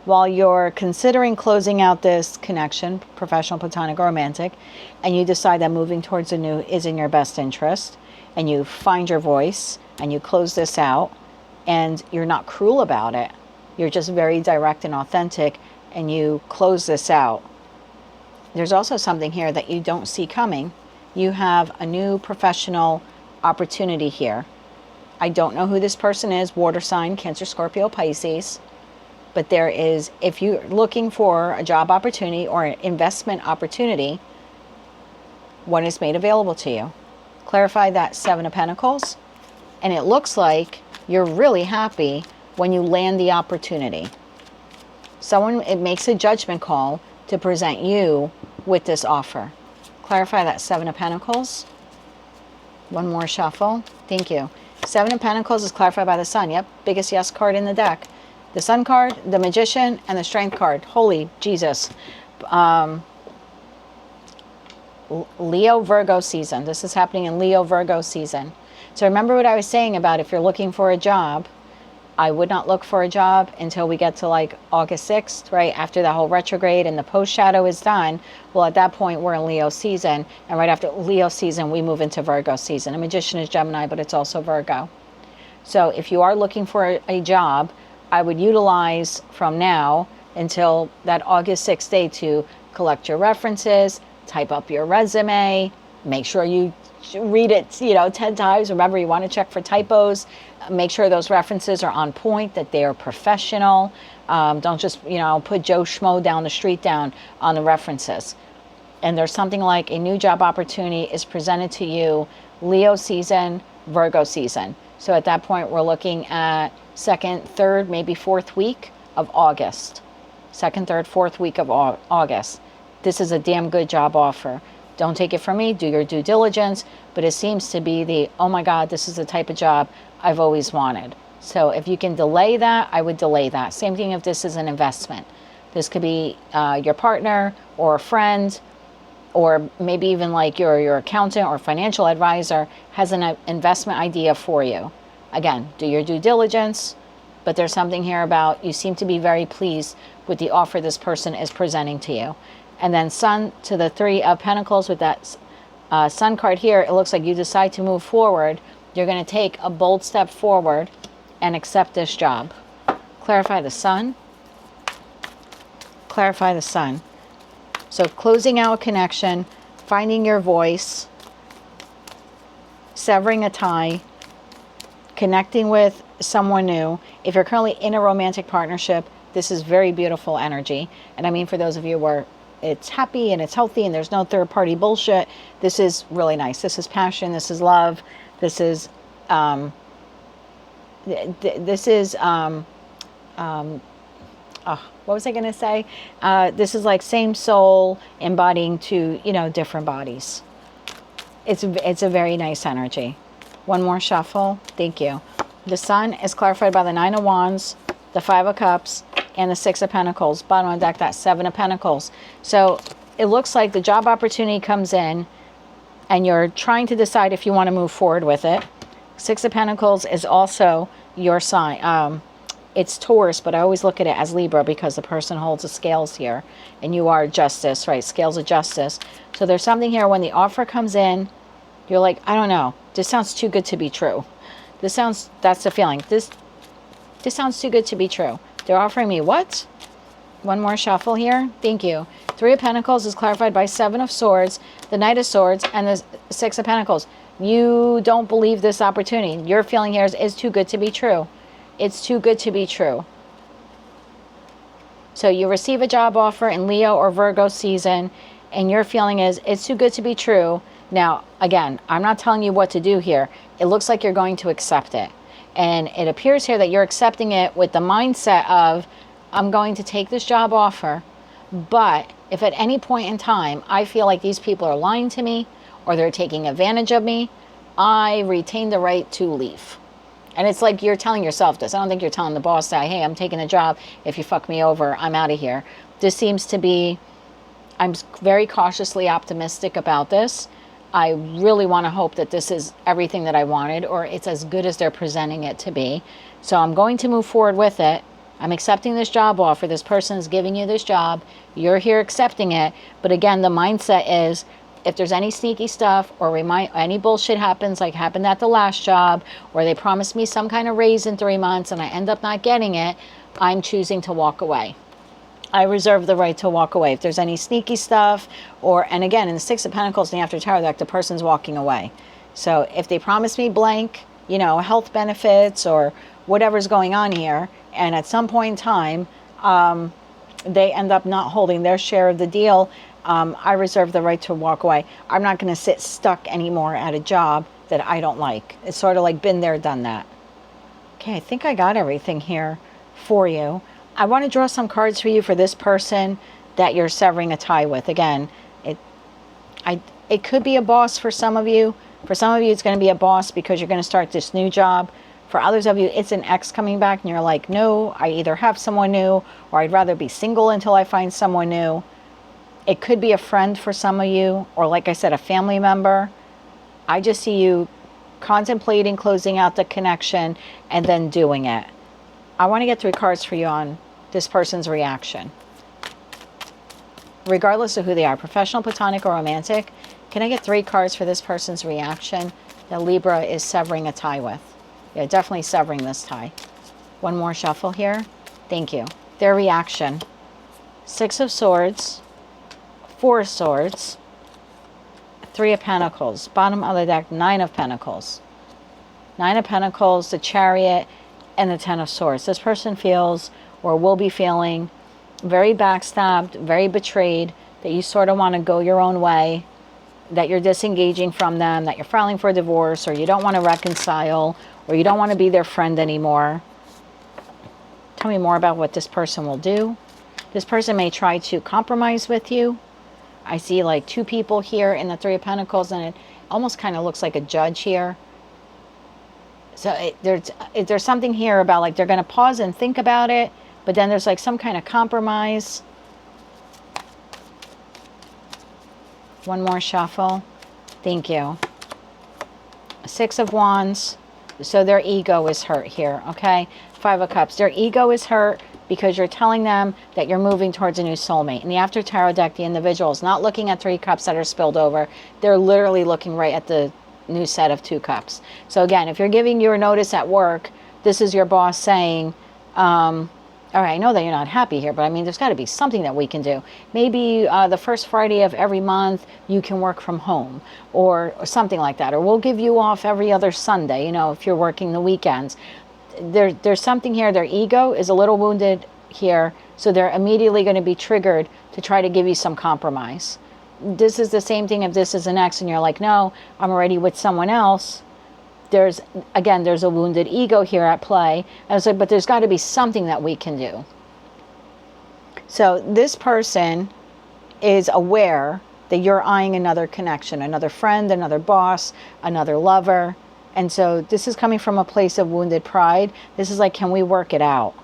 while you're considering closing out this connection, professional, platonic, or romantic, and you decide that moving towards the new is in your best interest, and you find your voice, and you close this out, and you're not cruel about it, you're just very direct and authentic, and you close this out. There's also something here that you don't see coming. You have a new professional opportunity here. I don't know who this person is, water sign, Cancer, Scorpio, Pisces. But there is, if you're looking for a job opportunity or an investment opportunity, one is made available to you. Clarify that Seven of Pentacles. And it looks like you're really happy when you land the opportunity. It makes a judgment call to present you with this offer. Clarify that Seven of Pentacles. One more shuffle. Thank you. Seven of Pentacles is clarified by the Sun. Yep, biggest yes card in the deck. The Sun card, the Magician, and the Strength card. Holy Jesus. Leo Virgo season. This is happening in Leo Virgo season. So remember what I was saying about if you're looking for a job, I would not look for a job until we get to like August 6th, right? After the whole retrograde and the post shadow is done. Well, at that point, we're in Leo season. And right after Leo season, we move into Virgo season. A magician is Gemini, but it's also Virgo. So if you are looking for a job, I would utilize from now until that August 6th day to collect your references, type up your resume, make sure you read it, 10 times. Remember, you want to check for typos. Make sure those references are on point, that they are professional. Don't just, put Joe Schmo down the street down on the references. And there's something like a new job opportunity is presented to you, Leo season, Virgo season. So at that point, we're looking at second, third, maybe fourth week of August. Second, third, fourth week of August. This is a damn good job offer. Don't take it from me, do your due diligence, but it seems to be oh my God, this is the type of job I've always wanted. So if you can delay that, I would delay that. Same thing if this is an investment. This could be your partner or a friend, or maybe even like your accountant or financial advisor has an investment idea for you. Again, do your due diligence, but there's something here about you seem to be very pleased with the offer this person is presenting to you. And then Sun to the Three of Pentacles with that Sun card here, it looks like you decide to move forward. You're going to take a bold step forward and accept this job. Clarify the Sun. Clarify the Sun. So closing out a connection, finding your voice, severing a tie, connecting with someone new. If you're currently in a romantic partnership, this is very beautiful energy. And I mean, for those of you where it's happy and it's healthy and there's no third party bullshit, this is really nice. This is passion. This is love. This is, what was I going to say? This is like same soul embodying two, different bodies. It's a very nice energy. One more shuffle. Thank you. The Sun is clarified by the Nine of Wands, the Five of Cups, and the Six of Pentacles. Bottom of the deck, that Seven of Pentacles. So it looks like the job opportunity comes in and you're trying to decide if you want to move forward with it. Six of Pentacles is also your sign. It's Taurus, but I always look at it as Libra because the person holds the scales here. And you are justice, right? Scales of justice. So there's something here when the offer comes in, you're like, I don't know. This sounds too good to be true. That's the feeling. This sounds too good to be true. They're offering me what? One more shuffle here. Thank you. Three of Pentacles is clarified by Seven of Swords, the Knight of Swords, and the Six of Pentacles. You don't believe this opportunity. Your feeling here is too good to be true. It's too good to be true. So you receive a job offer in Leo or Virgo season, and your feeling is it's too good to be true. Now, again, I'm not telling you what to do here. It looks like you're going to accept it. And it appears here that you're accepting it with the mindset of, I'm going to take this job offer, but if at any point in time I feel like these people are lying to me or they're taking advantage of me, I retain the right to leave. And it's like you're telling yourself this. I don't think you're telling the boss that, hey, I'm taking a job. If you fuck me over, I'm out of here. This seems to be, I'm very cautiously optimistic about this. I really want to hope that this is everything that I wanted, or it's as good as they're presenting it to be. So I'm going to move forward with it. I'm accepting this job offer. This person is giving you this job. You're here accepting it. But again, the mindset is, if there's any sneaky stuff or any bullshit happens, like happened at the last job, or they promised me some kind of raise in 3 months and I end up not getting it, I'm choosing to walk away. I reserve the right to walk away. If there's any sneaky stuff, and again, in the Six of Pentacles in the After Tower deck, the person's walking away. So if they promise me blank, health benefits or whatever's going on here, and at some point in time, they end up not holding their share of the deal, I reserve the right to walk away. I'm not going to sit stuck anymore at a job that I don't like. It's sort of like been there, done that. Okay, I think I got everything here for you. I want to draw some cards for you for this person that you're severing a tie with. Again, it could be a boss for some of you. For some of you, it's going to be a boss because you're going to start this new job. For others of you, it's an ex coming back and you're like, no, I either have someone new or I'd rather be single until I find someone new. It could be a friend for some of you, or like I said, a family member. I just see you contemplating closing out the connection and then doing it. I want to get 3 cards for you on this person's reaction. Regardless of who they are, professional, platonic, or romantic, can I get 3 cards for this person's reaction that Libra is severing a tie with? Yeah, definitely severing this tie. One more shuffle here. Thank you. Their reaction. 6 of Swords, 4 of Swords, 3 of Pentacles. Bottom of the deck, 9 of Pentacles. 9 of Pentacles, the Chariot, and the 10 of Swords. This person feels, or will be feeling, very backstabbed, very betrayed, that you sort of want to go your own way, that you're disengaging from them, that you're filing for divorce, or you don't want to reconcile, or you don't want to be their friend anymore. Tell me more about what this person will do. This person may try to compromise with you. I see like 2 people here in the 3 of Pentacles, and it almost kind of looks like a judge here. So there's something here about like they're going to pause and think about it, but then there's like some kind of compromise. One more shuffle. Thank you. 6 of Wands. So their ego is hurt here, okay? 5 of Cups. Their ego is hurt because you're telling them that you're moving towards a new soulmate. In the After Tarot deck, the individual is not looking at 3 cups that are spilled over. They're literally looking right at the new set of 2 cups. So again, if you're giving your notice at work, this is your boss saying, all right, I know that you're not happy here, but I mean, there's got to be something that we can do. Maybe the first Friday of every month, you can work from home or something like that. Or we'll give you off every other Sunday, you know, if you're working the weekends. There's something here. Their ego is a little wounded here, so they're immediately going to be triggered to try to give you some compromise. This is the same thing if this is an ex and you're like, no, I'm already with someone else. There's a wounded ego here at play. And it's like, but there's got to be something that we can do. So this person is aware that you're eyeing another connection, another friend, another boss, another lover. And so this is coming from a place of wounded pride. This is like, can we work it out?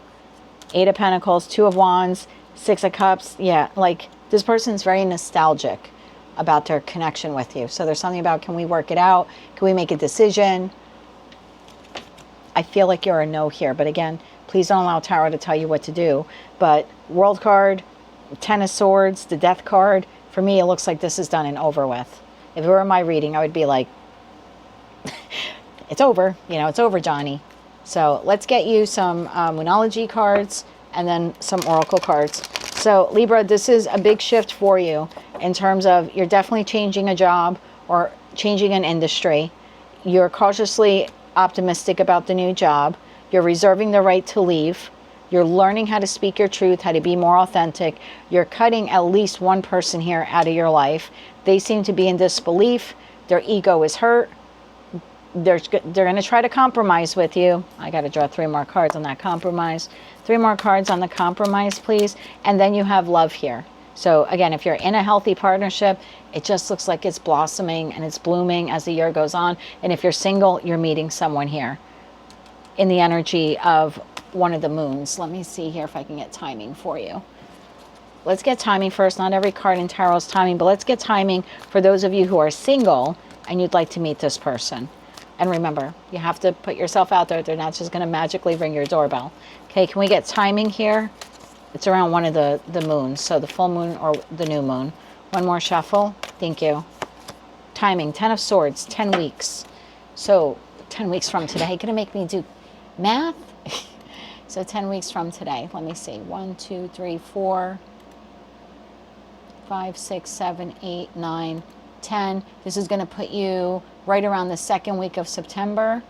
8 of Pentacles, 2 of Wands, 6 of Cups. Yeah, like this person's very nostalgic about their connection with you. So there's something about, can we work it out? Can we make a decision? I feel like you're a no here. But again, please don't allow Tarot to tell you what to do. But World card, 10 of Swords, the Death card. For me, it looks like this is done and over with. If it were my reading, I would be like, it's over. You know, it's over, Johnny. So let's get you some Moonology cards and then some Oracle cards. So Libra, this is a big shift for you in terms of you're definitely changing a job or changing an industry. You're cautiously optimistic about the new job. You're reserving the right to leave. You're learning how to speak your truth, how to be more authentic. You're cutting at least one person here out of your life. They seem to be in disbelief. Their ego is hurt. They're going to try to compromise with you. I got to draw 3 more cards on that compromise. 3 more cards on the compromise, please. And then you have love here. So again, if you're in a healthy partnership, it just looks like it's blossoming and it's blooming as the year goes on. And if you're single, you're meeting someone here in the energy of one of the moons. Let me see here if I can get timing for you. Let's get timing first. Not every card in tarot is timing, but let's get timing for those of you who are single and you'd like to meet this person. And remember, you have to put yourself out there. They're not just going to magically ring your doorbell. Okay, can we get timing here? It's around one of the moons, so the full moon or the new moon. One more shuffle. Thank you. Timing, 10 of Swords, 10 weeks. So 10 weeks from today. Going to make me do math? So 10 weeks from today. Let me see. 1, 2, 3, 4, 5, 6, 7, 8, 9, 10. This is going to put you right around the 2nd week of September.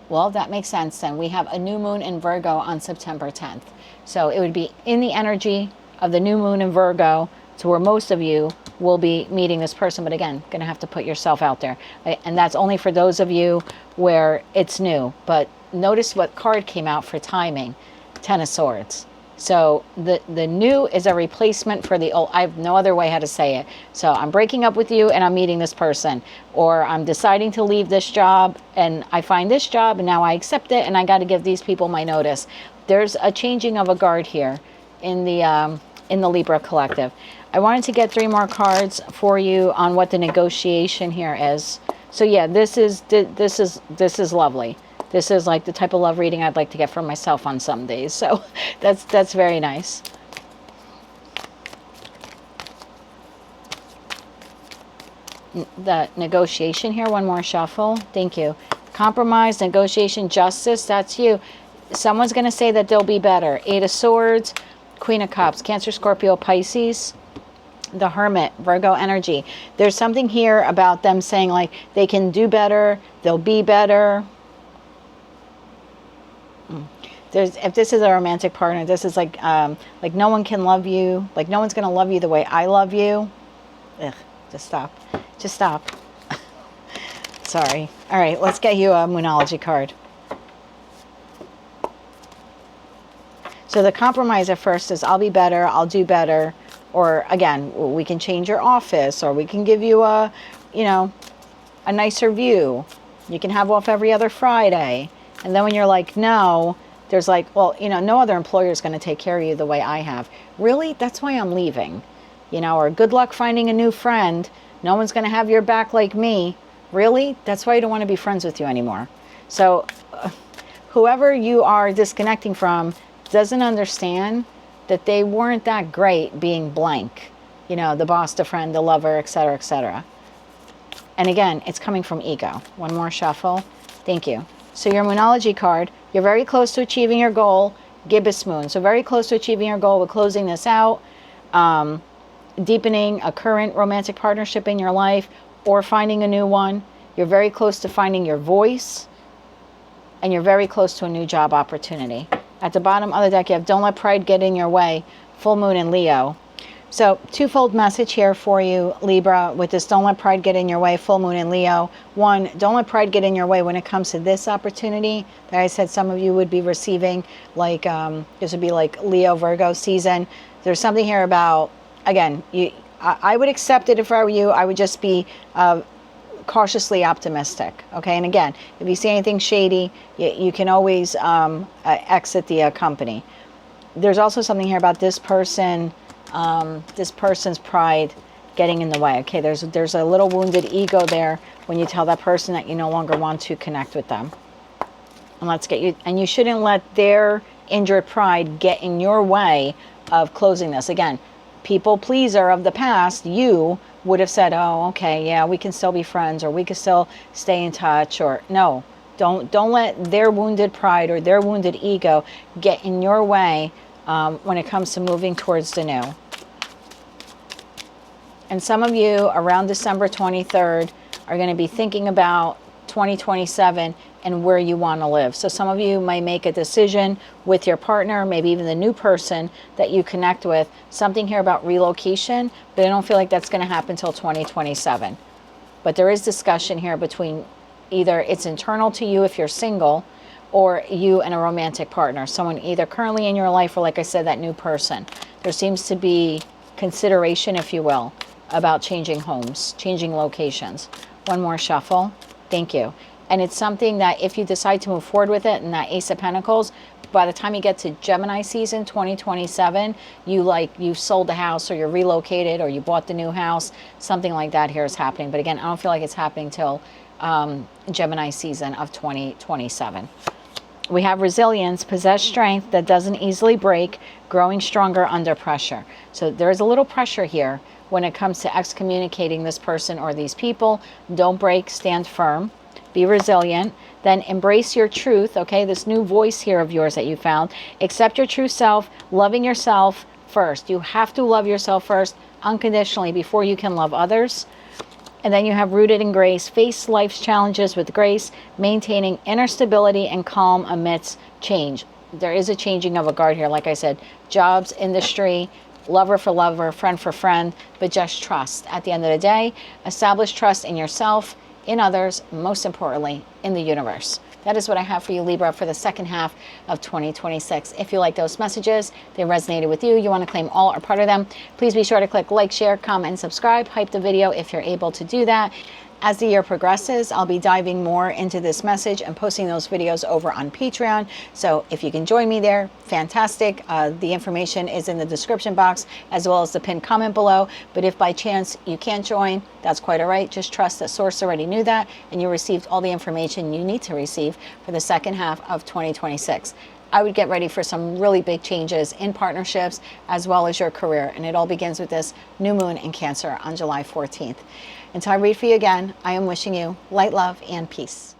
Well, that makes sense then. We have a new moon in Virgo on September 10th. So it would be in the energy of the new moon in Virgo to where most of you will be meeting this person. But again, going to have to put yourself out there. And that's only for those of you where it's new. But notice what card came out for timing. 10 of Swords. So the new is a replacement for the old. I have no other way how to say it. So I'm breaking up with you and I'm meeting this person. Or I'm deciding to leave this job and I find this job and now I accept it and I got to give these people my notice. There's a changing of a guard here in the in the Libra collective. I wanted to get 3 more cards for you on what the negotiation here is. So yeah, this is lovely. This is like the type of love reading I'd like to get for myself on some days. So that's very nice. The negotiation here, one more shuffle. Thank you. Compromise, negotiation, justice, that's you. Someone's going to say that they'll be better. 8 of Swords, Queen of Cups, Cancer, Scorpio, Pisces, the Hermit, Virgo energy. There's something here about them saying like they can do better, they'll be better. If this is a romantic partner, this is like no one can love you, like no one's going to love you the way I love you. Ugh, just stop. Just stop. Sorry. All right, let's get you a Moonology card. So the compromise at first is I'll be better, I'll do better. Or again, we can change your office, or we can give you a, you know, a nicer view. You can have off every other Friday. And then when you're like, no, there's like, well, you know, no other employer is going to take care of you the way I have. Really? That's why I'm leaving. You know, or good luck finding a new friend. No one's going to have your back like me. Really? That's why I don't want to be friends with you anymore. So whoever you are disconnecting from doesn't understand that they weren't that great being blank. You know, the boss, the friend, the lover, etc., etc. And again, it's coming from ego. One more shuffle. Thank you. So your Moonology card, you're very close to achieving your goal. Gibbous Moon. So very close to achieving your goal with closing this out. Deepening a current romantic partnership in your life, or finding a new one. You're very close to finding your voice, and you're very close to a new job opportunity. At the bottom of the deck, you have Don't Let Pride Get in Your Way, full moon in Leo. So twofold message here for you, Libra, with this Don't Let Pride Get in Your Way, full moon in Leo. One, don't let pride get in your way when it comes to this opportunity that I said some of you would be receiving, like this would be like Leo, Virgo season. There's something here about, again, I would accept it if I were you. I would just be cautiously optimistic. Okay, and again, if you see anything shady, you can always exit the company. There's also something here about this person, this person's pride getting in the way. Okay, there's a little wounded ego there when you tell that person that you no longer want to connect with them. And let's get you, and you shouldn't let their injured pride get in your way of closing this. Again, people pleaser of the past, you would have said, oh, okay, yeah, we can still be friends, or we can still stay in touch, or no, don't let their wounded pride or their wounded ego get in your way when it comes to moving towards the new. And some of you around December 23rd are going to be thinking about 2027 and where you want to live. So some of you might make a decision with your partner, maybe even the new person that you connect with, something here about relocation, but I don't feel like that's going to happen until 2027. But there is discussion here between either it's internal to you if you're single, or you and a romantic partner, someone either currently in your life or, like I said, that new person. There seems to be consideration, if you will, about changing homes, changing locations. One more shuffle. Thank you. And it's something that if you decide to move forward with it, and that Ace of Pentacles, by the time you get to Gemini season 2027, you've sold the house, or you're relocated, or you bought the new house, something like that here is happening. But again, I don't feel like it's happening till Gemini season of 2027. We have resilience, possess strength that doesn't easily break, growing stronger under pressure. So there's a little pressure here when it comes to excommunicating this person or these people. Don't break, stand firm, be resilient, then embrace your truth, okay? This new voice here of yours that you found. Accept your true self, loving yourself first. You have to love yourself first, unconditionally, before you can love others. And then you have rooted in grace, face life's challenges with grace, maintaining inner stability and calm amidst change. There is a changing of a guard here, like I said, jobs, industry, lover for lover, friend for friend, but just trust. At the end of the day, establish trust in yourself, in others, most importantly, in the universe. That is what I have for you, Libra, for the second half of 2026. If you like those messages, they resonated with you, you want to claim all or part of them, please be sure to click like, share, comment, and subscribe. Hype the video if you're able to do that. As the year progresses, I'll be diving more into this message and posting those videos over on Patreon. So if you can join me there, fantastic. The information is in the description box as well as the pinned comment below. But if by chance you can't join, that's quite all right. Just trust that Source already knew that and you received all the information you need to receive for the second half of 2026. I would get ready for some really big changes in partnerships as well as your career. And it all begins with this new moon in Cancer on July 14th. Until I read for you again, I am wishing you light, love, and peace.